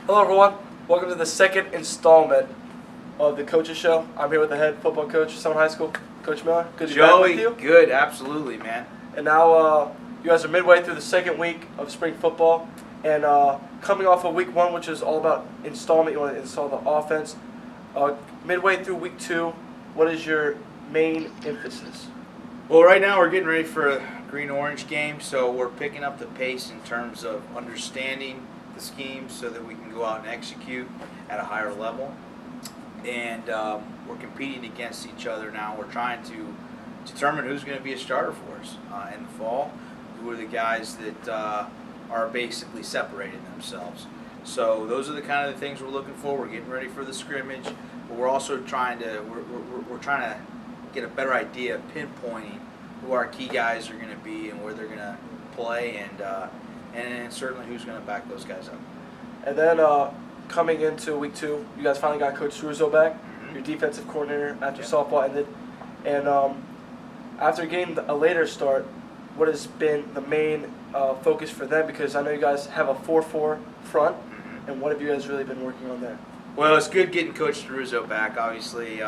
Hello everyone, welcome to the second installment of the Coaches Show. I'm here with the head football coach of Summit High School, Coach Miller. Good to be back with you. Good, absolutely, man. And now you guys are midway through the second week of spring football, and coming off of week one, which is all about installment. You want to install the offense. Midway through week two, what is your main emphasis? Well, right now we're getting ready for a green-orange game, so we're picking up the pace in terms of understanding the scheme so that we can go out and execute at a higher level. And we're competing against each other now. We're trying to determine who's going to be a starter for us in the fall, who are the guys that are basically separating themselves. So those are the kind of the things we're looking for. We're getting ready for the scrimmage, but we're also trying to we're trying to get a better idea of pinpointing who our key guys are going to be and where they're going to play, and certainly who's going to back those guys up. And then coming into week two, you guys finally got Coach Rizzo back, your defensive coordinator, after softball ended. And after getting a later start, what has been the main focus for them? Because I know you guys have a 4-4 front, and what have you guys really been working on there? Well, it's good getting Coach Rizzo back. Obviously,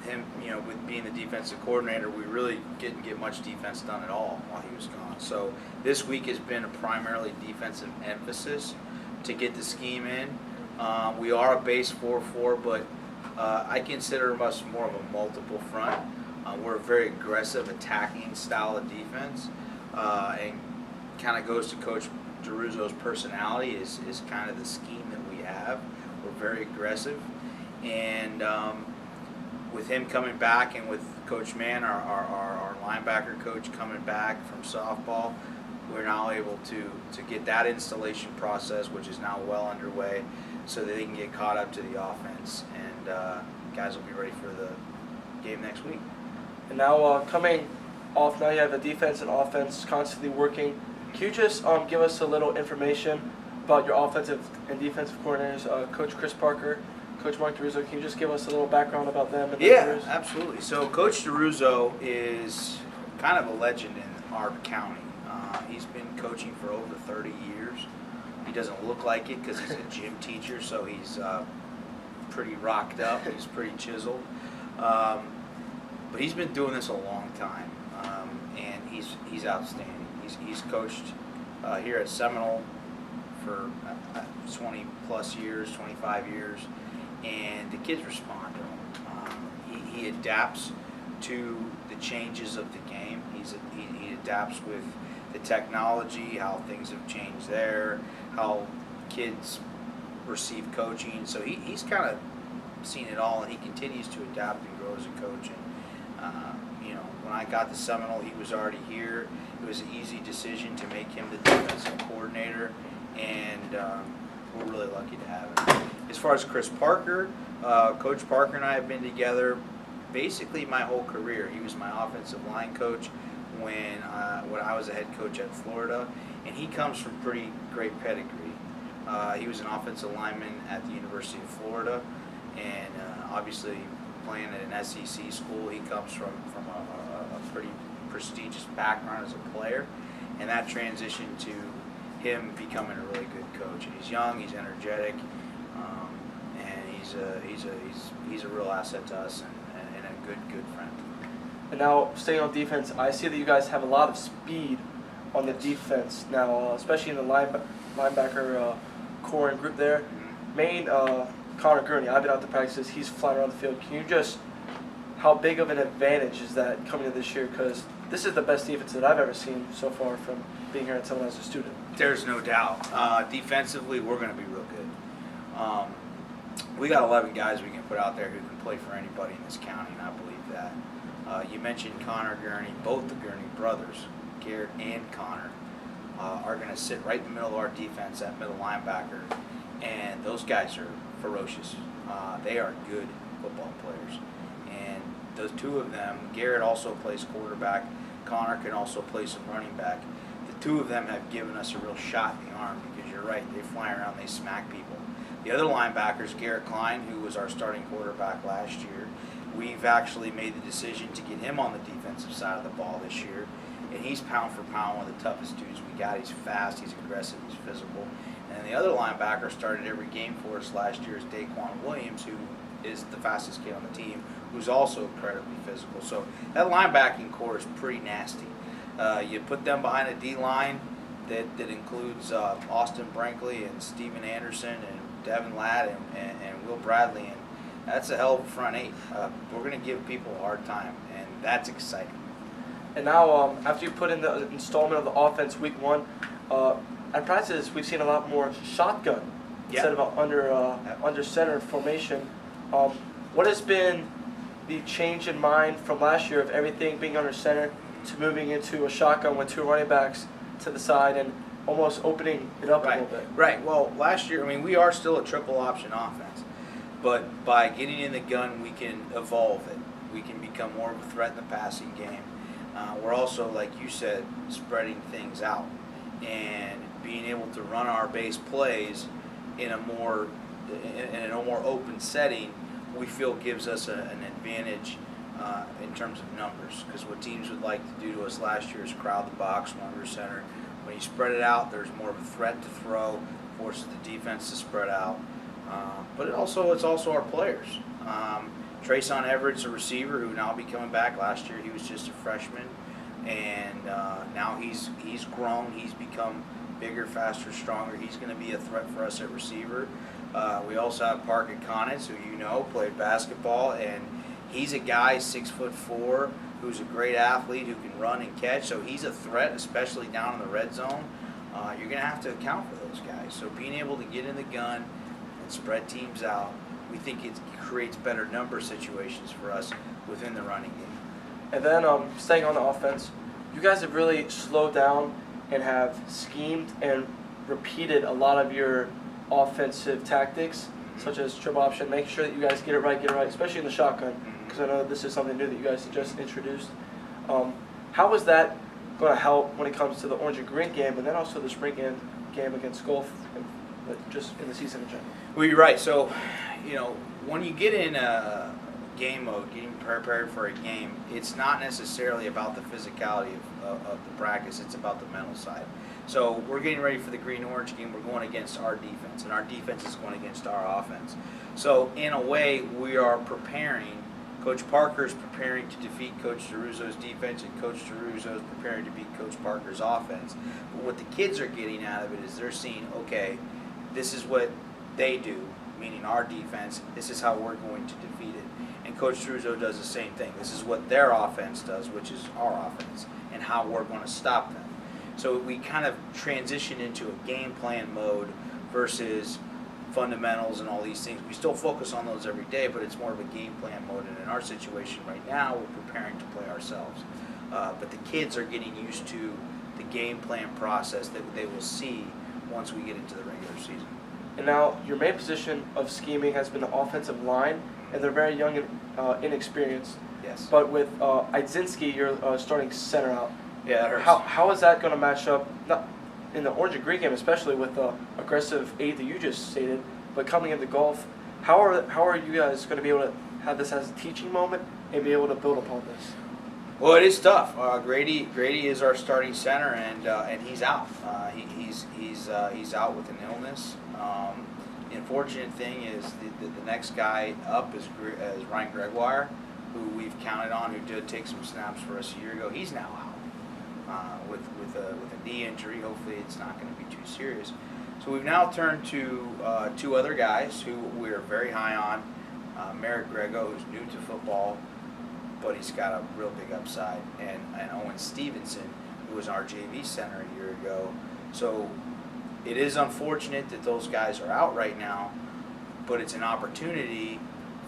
him, with being the defensive coordinator, we really didn't get much defense done at all while he was gone. So this week has been a primarily defensive emphasis to get the scheme in. We are a base 4-4, but I consider us more of a multiple front. We're a very aggressive attacking style of defense, and kind of goes to Coach Rizzo's personality is kind of the scheme that we have. We're very aggressive, and with him coming back and with Coach Mann, our linebacker coach, coming back from softball, we're now able to get that installation process, which is now well underway, so that they can get caught up to the offense, and guys will be ready for the game next week. And now coming off, now you have the defense and offense constantly working. Can you just give us a little information about your offensive and defensive coordinators, Coach Chris Parker, Coach Mark DeRuzzo? Can you just give us a little background about them and their careers? Absolutely. So Coach DeRuzzo is kind of a legend in our county. He's been coaching for over 30 years. He doesn't look like it because he's a gym teacher, so he's pretty rocked up. He's pretty chiseled. But he's been doing this a long time, and he's outstanding. He's coached here at Seminole for 20 plus years, 25 years, and the kids respond to him. He adapts to the changes of the game. He adapts with the technology, how things have changed there, how kids receive coaching. So he's kind of seen it all, and he continues to adapt and grow as a coach. And when I got to Seminole, he was already here. It was an easy decision to make him the defensive coordinator, and we're really lucky to have him. As far as Chris Parker, Coach Parker and I have been together basically my whole career. He was my offensive line coach when I was a head coach at Florida, and he comes from pretty great pedigree. He was an offensive lineman at the University of Florida, and obviously playing at an SEC school, he comes from a pretty prestigious background as a player, and that transition to him becoming a really good coach. And he's young, he's energetic, and he's a real asset to us and a good friend. And now, staying on defense, I see that you guys have a lot of speed on the defense now, especially in the linebacker core and group there. Main Connor Gurney, I've been out to practices, he's flying around the field. Can you just, how big of an advantage is that coming into this year? Because this is the best defense that I've ever seen so far from being here at Summit as a student. There's no doubt. Defensively, we're going to be real good. We got 11 guys we can put out there who can play for anybody in this county, and I believe that. You mentioned Connor Gurney. Both the Gurney brothers, Garrett and Connor, are going to sit right in the middle of our defense at middle linebacker, and those guys are ferocious. They are good football players. And the two of them, Garrett also plays quarterback. Connor can also play some running back. The two of them have given us a real shot in the arm because you're right, they fly around, they smack people. The other linebackers, Garrett Klein, who was our starting quarterback last year, we've actually made the decision to get him on the defensive side of the ball this year. and he's pound for pound one of the toughest dudes we got. He's fast, he's aggressive, he's physical. And then the other linebacker started every game for us last year is Daquan Williams, who is the fastest kid on the team, who's also incredibly physical. So that linebacking core is pretty nasty. You put them behind a D-line that includes Austin Brinkley and Steven Anderson and Devin Ladd and Will Bradley, and that's a hell of a front eight. We're going to give people a hard time, and that's exciting. And now, after you put in the installment of the offense week 1, at practice we've seen a lot more shotgun instead of under center formation. What has been the change in mind from last year of everything being under center to moving into a shotgun with 2 running backs to the side and almost opening it up a little bit? Right. Well, last year, I mean, we are still a triple option offense, but by getting in the gun, we can evolve it. We can become more of a threat in the passing game. We're also, like you said, spreading things out and being able to run our base plays in a more open setting. We feel gives us an advantage in terms of numbers, because what teams would like to do to us last year is crowd the box, one under center. When you spread it out, there's more of a threat to throw, forces the defense to spread out. But it's also our players. Trayson Everett's a receiver who now be coming back. Last year he was just a freshman, and now he's grown. He's become bigger, faster, stronger. He's going to be a threat for us at receiver. We also have Parker Connitz, who you know played basketball, and he's a guy 6'4", who's a great athlete who can run and catch. So he's a threat, especially down in the red zone. You're going to have to account for those guys. So being able to get in the gun and spread teams out, we think it creates better number situations for us within the running game. And then staying on the offense, you guys have really slowed down and have schemed and repeated a lot of your offensive tactics, such as triple option. Make sure that you guys get it right, especially in the shotgun, because I know this is something new that you guys just introduced. How is that going to help when it comes to the orange and green game, and then also the spring game against Gulf, and just in the season in general? Well, you're right. So, when you get in game mode, getting prepared for a game, it's not necessarily about the physicality of the practice. It's about the mental side. So we're getting ready for the green-orange game. We're going against our defense, and our defense is going against our offense. So in a way, we are preparing. Coach Parker is preparing to defeat Coach DeRuzzo's defense, and Coach DeRuzzo is preparing to beat Coach Parker's offense. But what the kids are getting out of it is they're seeing, okay, this is what they do, meaning our defense. This is how we're going to defeat it. And Coach DeRuzzo does the same thing. This is what their offense does, which is our offense, and how we're going to stop them. So we kind of transition into a game plan mode versus fundamentals and all these things. We still focus on those every day, but it's more of a game plan mode. And in our situation right now, we're preparing to play ourselves. But the kids are getting used to the game plan process that they will see once we get into the regular season. And now your main position of scheming has been the offensive line, and they're very young and inexperienced. Yes. But with Idzinski, you're starting center out. Yeah, that hurts. How is that going to match up, not in the orange and green game, especially with the aggressive 8 that you just stated, but coming into golf? How are you guys going to be able to have this as a teaching moment and be able to build upon this? Well, it is tough. Grady is our starting center, and he's out. He's out with an illness. The unfortunate thing is the next guy up is Ryan Gregoire, who we've counted on, who did take some snaps for us a year ago. He's now out with a knee injury. Hopefully, it's not going to be too serious. So we've now turned to 2 other guys who we're very high on. Merrick Grego, who's new to football, but he's got a real big upside, and Owen Stevenson, who was our JV center a year ago. So it is unfortunate that those guys are out right now, but it's an opportunity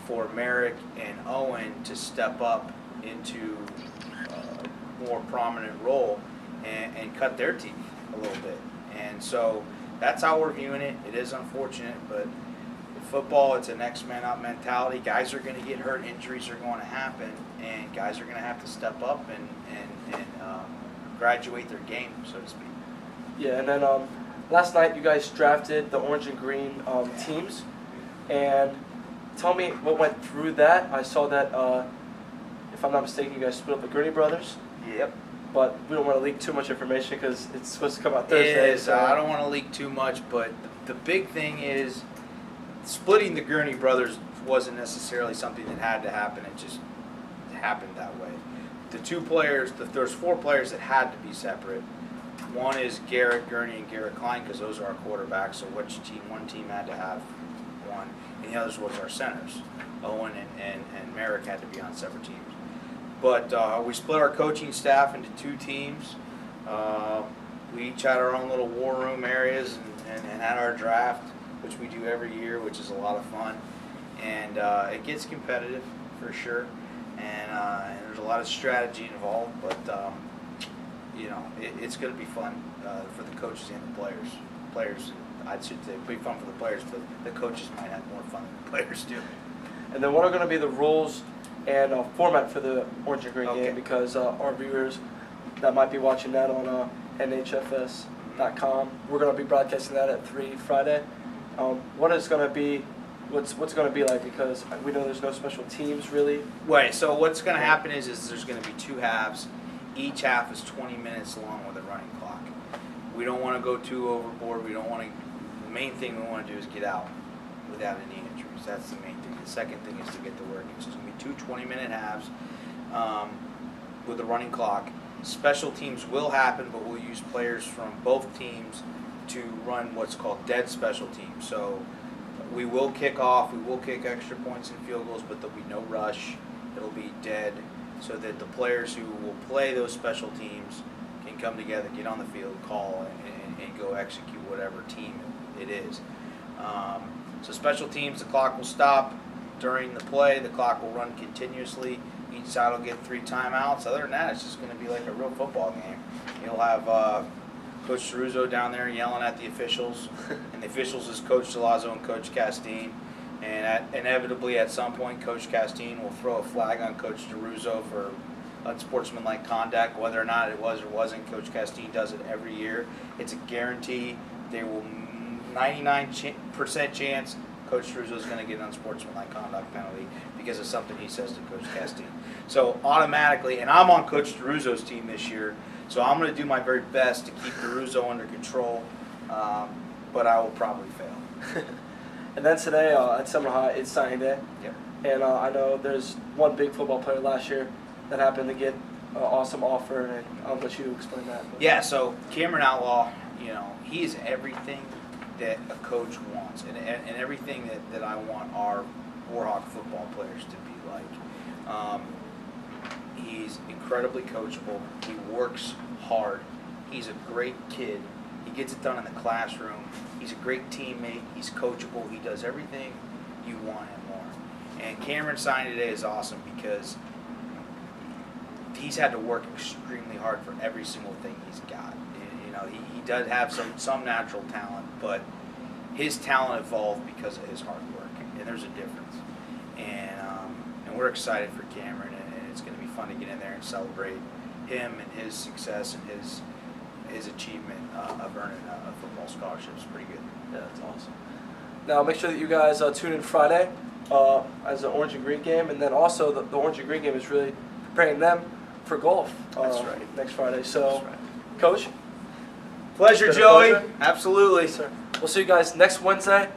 for Merrick and Owen to step up into a more prominent role and cut their teeth a little bit. And so that's how we're viewing it. It is unfortunate, but in football, it's a next man up mentality. Guys are going to get hurt, injuries are going to happen, and guys are going to have to step up and graduate their game, so to speak. Yeah, and then last night you guys drafted the orange and green teams, and tell me what went through that. I saw that, if I'm not mistaken, you guys split up the Gurney brothers. Yep. but we don't want to leak too much information because it's supposed to come out It Thursday. is. I don't want to leak too much, but the big thing is splitting the Gurney brothers wasn't necessarily something that had to happen. It just happened that way. The two players, there's 4 players that had to be separate. One is Garrett Gurney and Garrett Klein because those are our quarterbacks. So one team had to have one, and the others was our centers. Owen and Merrick had to be on separate teams. But we split our coaching staff into 2 teams. We each had our own little war room areas and had our draft, which we do every year, which is a lot of fun. And it gets competitive for sure. And there's a lot of strategy involved, but it's going to be fun for the coaches and the players. Players, I should say, it'll be fun for the players, but the coaches might have more fun than the players do. And then what are going to be the rules and format for the Orange and Green Okay. game? Because our viewers that might be watching that on nhfs.com, we're going to be broadcasting that at 3 Friday. What is going to be? What's going to be like? Because we know there's no special teams really. Right, so what's going to happen is there's going to be 2 halves. Each half is 20 minutes long with a running clock. We don't want to go too overboard. The main thing we want to do is get out without any injuries. That's the main thing. The second thing is to get the work in. So it's going to be 2 20-minute halves with a running clock. Special teams will happen, but we'll use players from both teams to run what's called dead special teams. So we will kick off, we will kick extra points and field goals, but there'll be no rush. It'll be dead so that the players who will play those special teams can come together, get on the field, call, and go execute whatever team it is. So special teams, the clock will stop during the play. The clock will run continuously. Each side will get 3 timeouts. Other than that, it's just going to be like a real football game. You'll have Coach Ceruzzo down there yelling at the officials, and the officials is Coach Delazzo and Coach Castine. And inevitably, at some point, Coach Castine will throw a flag on Coach Ceruzzo for unsportsmanlike conduct, whether or not it was or wasn't. Coach Castine does it every year. It's a guarantee. They will 99% chance Coach Ceruzzo is going to get an unsportsmanlike conduct penalty because of something he says to Coach Castine. So automatically, and I'm on Coach Ceruzzo's team this year, so I'm going to do my very best to keep Ceruzzo under control, but I will probably fail. And then today at Summer High, it's signing day. Yep. And I know there's one big football player last year that happened to get an awesome offer, and I'll let you explain that. Yeah, so Cameron Outlaw, he is everything that a coach wants and everything that I want our Warhawk football players to be like. He's incredibly coachable. He works hard. He's a great kid. He gets it done in the classroom. He's a great teammate. He's coachable. He does everything you want and more. And Cameron signing today is awesome because he's had to work extremely hard for every single thing he's got. He does have some natural talent, but his talent evolved because of his hard work, and there's a difference. And we're excited for Cameron, and it's going to be fun to get in there and celebrate him and his success and his achievement of earning a football scholarship. It's pretty good. Yeah, that's awesome. Now make sure that you guys tune in Friday as the Orange and Green game, and then also the Orange and Green game is really preparing them for golf. That's right. Next Friday. So, That's right. Coach. Pleasure, Been a Joey. pleasure. Absolutely. Yes, sir. We'll see you guys next Wednesday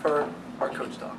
for our Coach Talk.